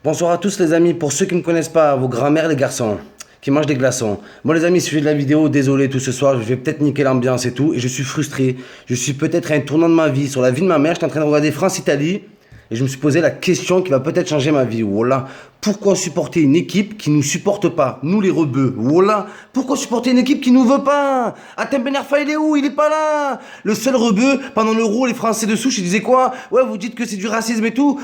Bonsoir à tous les amis, pour ceux qui ne me connaissent pas, vos grands-mères les garçons, qui mangent des glaçons. Bon les amis, sujet de la vidéo, désolé tout ce soir, je vais peut-être niquer l'ambiance et tout, et je suis frustré. Je suis peut-être à un tournant de ma vie, sur la vie de ma mère, j'étais en train de regarder France-Italie, et je me suis posé la question qui va peut-être changer ma vie. Voilà, pourquoi supporter une équipe qui nous supporte pas, nous les rebeux? Voilà, pourquoi supporter une équipe qui nous veut pas? Atem Ben Arfa, il est où? Il est pas là. Le seul rebeu, pendant l'Euro, les Français de souche, ils disaient quoi? Ouais, vous dites que c'est du racisme et tout.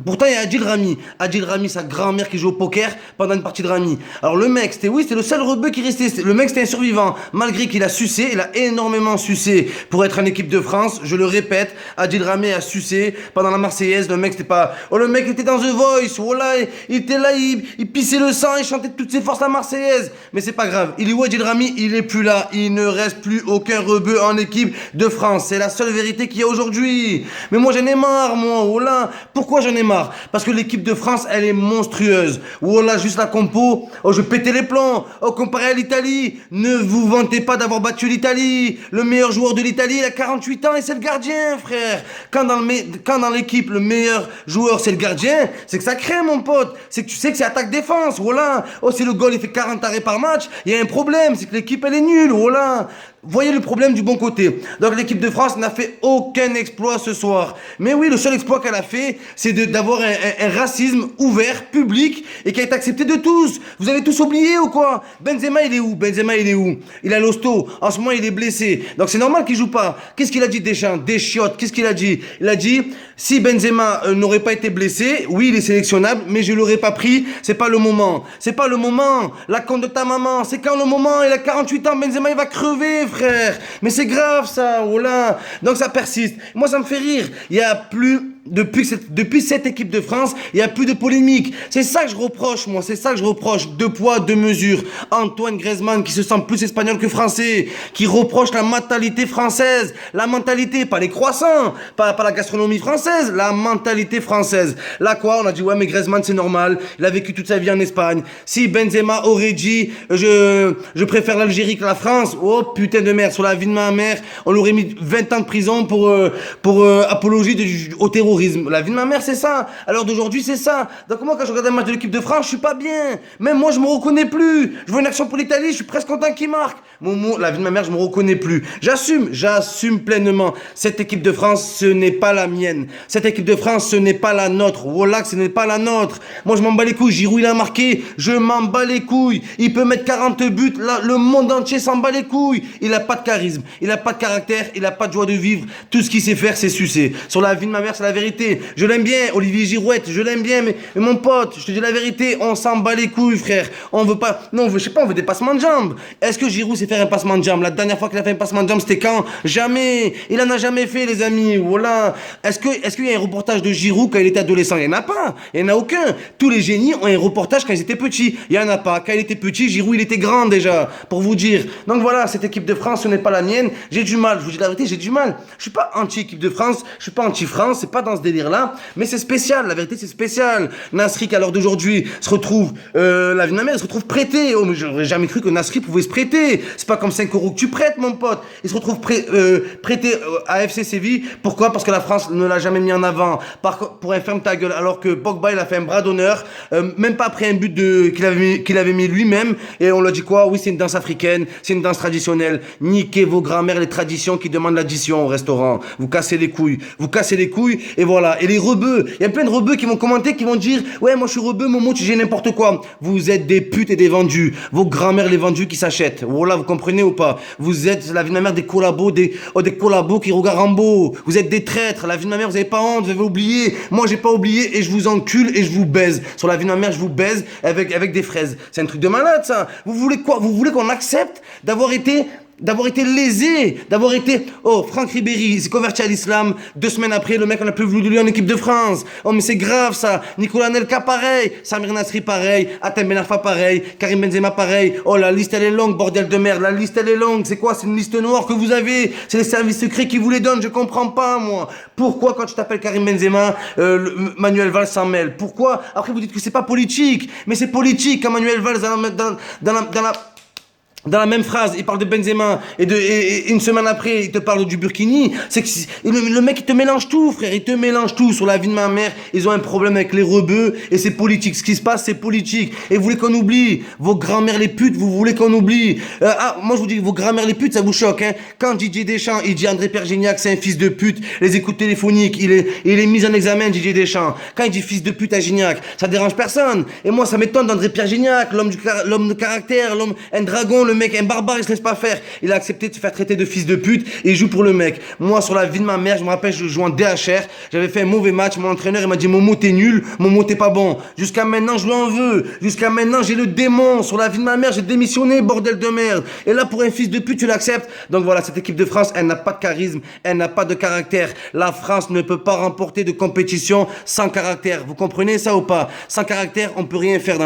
Pourtant, il y a Adil Rami. Adil Rami, sa grand-mère qui joue au poker pendant une partie de Rami. Alors le mec, c'était le seul rebeu qui restait. Le mec, c'était un survivant. Malgré qu'il a sucé, il a énormément sucé pour être en équipe de France. Je le répète, Adil Rami a sucé pendant la Marseillaise. Le mec, c'était pas... Oh, le mec, il était dans The Voice. Voilà, il était là, il pissait le sang, il chantait de toutes ses forces la Marseillaise. Mais c'est pas grave. Il est où Adil Rami? Il est plus là. Il ne reste plus aucun rebeu en équipe de France. C'est la seule vérité qu'il y a aujourd'hui. Mais moi, j'en ai marre, moi. Voilà. Pourquoi j'en ai marre? Parce que l'équipe de France, elle est monstrueuse. Voilà, juste la compo. Oh, je pétais les plombs. Oh, comparé à l'Italie. Ne vous vantez pas d'avoir battu l'Italie. Le meilleur joueur de l'Italie, il a 48 ans et c'est le gardien, frère. Quand dans l'équipe, le meilleur joueur, c'est le gardien, c'est que ça crée, mon pote. C'est que tu sais que c'est attaque-défense, voilà. Oh, si le goal, il fait 40 arrêts par match, il y a un problème, c'est que l'équipe, elle est nulle, voilà. Voyez le problème du bon côté. Donc l'équipe de France n'a fait aucun exploit ce soir. Mais oui, le seul exploit qu'elle a fait, c'est d'avoir un racisme ouvert, public, et qui a été accepté de tous. Vous avez tous oublié ou quoi? Benzema, il est où? Benzema, il est où? Il a l'hosto. En ce moment, il est blessé. Donc c'est normal qu'il joue pas. Qu'est-ce qu'il a dit, Deschamps? Des chiottes. Qu'est-ce qu'il a dit? Il a dit, si Benzema n'aurait pas été blessé, oui, il est sélectionnable, mais je l'aurais pas pris. C'est pas le moment. C'est pas le moment. La compte de ta maman. C'est quand le moment? Il a 48 ans. Benzema, il va crever, frère. Mais c'est grave, ça. Oh là. Donc ça persiste. Moi, ça me fait rire. Il y a plus... Depuis cette équipe de France, il n'y a plus de polémique. C'est ça que je reproche, moi. C'est ça que je reproche. Deux poids, deux mesures. Antoine Griezmann, qui se sent plus espagnol que français, qui reproche la mentalité française. La mentalité, pas les croissants, pas la gastronomie française, la mentalité française. Là, quoi, on a dit, ouais, mais Griezmann, c'est normal. Il a vécu toute sa vie en Espagne. Si Benzema aurait dit, je préfère l'Algérie que la France, oh, putain de merde, sur la vie de ma mère, on l'aurait mis 20 ans de prison pour apologie au terrorisme. La vie de ma mère, c'est ça. À l'heure d'aujourd'hui, c'est ça. Donc moi, quand je regarde un match de l'équipe de France, je suis pas bien. Même moi, je me reconnais plus. Je vois une action pour l'Italie, je suis presque content qu'il marque. La vie de ma mère, je me reconnais plus. J'assume pleinement. Cette équipe de France, ce n'est pas la mienne. Cette équipe de France, ce n'est pas la nôtre. Voilà que ce n'est pas la nôtre. Moi, je m'en bats les couilles. Giroud, il a marqué. Je m'en bats les couilles. Il peut mettre 40 buts. Là, le monde entier s'en bat les couilles. Il a pas de charisme. Il a pas de caractère. Il a pas de joie de vivre. Tout ce qu'il sait faire, c'est sucer. Sur la vie de ma mère, c'est la vérité. Je l'aime bien, Olivier Girouette, je l'aime bien, mais mon pote, je te dis la vérité, on s'en bat les couilles, frère. On veut pas, non, je sais pas, on veut des passements de jambes. Est-ce que Giroud sait faire un passement de jambes? La dernière fois qu'il a fait un passement de jambes, c'était quand? Jamais. Il en a jamais fait, les amis. Voilà. Est-ce qu'il y a un reportage de Giroud quand il était adolescent? Il y en a pas. Il y en a aucun. Tous les génies ont un reportage quand ils étaient petits. Il y en a pas. Quand il était petit, Giroud, il était grand déjà, pour vous dire. Donc voilà, cette équipe de France, ce n'est pas la mienne. J'ai du mal. Je vous dis la vérité, j'ai du mal. Je suis pas anti-équipe de France. Je suis pas anti-France. C'est pas dans ce délire-là. Mais c'est spécial. La vérité, c'est spécial. Nasri, à l'heure d'aujourd'hui, se retrouve, la vie de ma mère, se retrouve prêté. Oh, mais j'aurais jamais cru que Nasri pouvait se prêter. C'est pas comme 5 euros que tu prêtes, mon pote. Il se retrouve prêté à FC Séville. Pourquoi? Parce que la France ne l'a jamais mis en avant. Pour un ferme ta gueule. Alors que Pogba, il a fait un bras d'honneur, même pas après un but qu'il avait mis lui-même. Et on lui a dit quoi? Oui, c'est une danse africaine. C'est une danse traditionnelle. Niquez vos grands-mères, les traditions qui demandent l'addition au restaurant. Vous cassez les couilles. Vous cassez les couilles. Et voilà. Et les rebeux. Il y a plein de rebeux qui vont commenter, qui vont dire, ouais, moi je suis rebeu, Momo, tu dis n'importe quoi. Vous êtes des putes et des vendus. Vos grands-mères, les vendus qui s'achètent. Voilà, vous comprenez ou pas? Vous êtes, la vie de ma mère, des collabos, des collabos qui regardent Rambo. Vous êtes des traîtres. La vie de ma mère, vous avez pas honte, vous avez oublié. Moi, j'ai pas oublié et je vous encule et je vous baise. Sur la vie de ma mère, je vous baise avec des fraises. C'est un truc de malade, ça. Vous voulez quoi? Vous voulez qu'on accepte d'avoir été lésé, oh, Franck Ribéry, il s'est converti à l'islam, 2 semaines après, le mec, on a plus voulu de lui en équipe de France. Oh, mais c'est grave, ça. Nicolas Anelka, pareil. Samir Nasri, pareil. Atem Ben Arfa, pareil. Karim Benzema, pareil. Oh, la liste, elle est longue, bordel de merde. La liste, elle est longue. C'est quoi? C'est une liste noire que vous avez. C'est les services secrets qui vous les donnent. Je comprends pas, moi. Pourquoi, quand tu t'appelles Karim Benzema, Manuel Valls s'en mêle? Pourquoi? Après, vous dites que c'est pas politique. Mais c'est politique, quand Manuel Valls, Dans la même phrase, il parle de Benzema et une semaine après, il te parle du Burkini. C'est que le mec, il te mélange tout, frère. Il te mélange tout sur la vie de ma mère. Ils ont un problème avec les rebeux et c'est politique. Ce qui se passe, c'est politique. Et vous voulez qu'on oublie vos grand-mères les putes, vous voulez qu'on oublie. Moi, je vous dis, vos grand-mères les putes, ça vous choque, hein. Quand Didier Deschamps, il dit André Pierre Gignac, c'est un fils de pute, les écoutes téléphoniques, il est mis en examen, Didier Deschamps. Quand il dit fils de pute à Gignac, ça dérange personne. Et moi, ça m'étonne d'André Pierre Gignac, l'homme de caractère, un dragon, le mec, un barbare, il se laisse pas faire. Il a accepté de se faire traiter de fils de pute et il joue pour le mec. Moi, sur la vie de ma mère, je me rappelle, je jouais en DHR, j'avais fait un mauvais match, mon entraîneur, il m'a dit, Momo, t'es nul, Momo, t'es pas bon. Jusqu'à maintenant, je lui en veux. Jusqu'à maintenant, j'ai le démon. Sur la vie de ma mère, j'ai démissionné, bordel de merde. Et là, pour un fils de pute, tu l'acceptes. Donc voilà, cette équipe de France, elle n'a pas de charisme, elle n'a pas de caractère. La France ne peut pas remporter de compétition sans caractère. Vous comprenez ça ou pas? Sans caractère, on peut rien faire dans